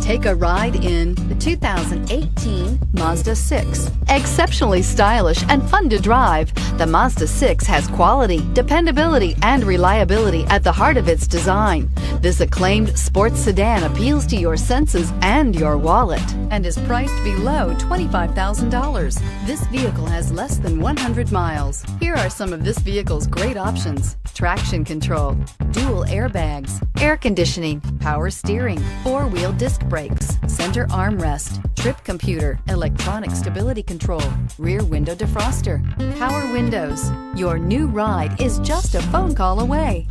Take a ride in the 2018 Mazda 6. Exceptionally stylish and fun to drive, the Mazda 6 has quality, dependability, and reliability at the heart of its design. This acclaimed sports sedan appeals to your senses and your wallet and is priced below $25,000. This vehicle has less than 100 miles. Here are some of this vehicle's great options: traction control, dual airbags, air conditioning, power steering, four-wheel disc brakes, center armrest, trip computer, electronic stability control, rear window defroster, power windows. Your new ride is just a phone call away.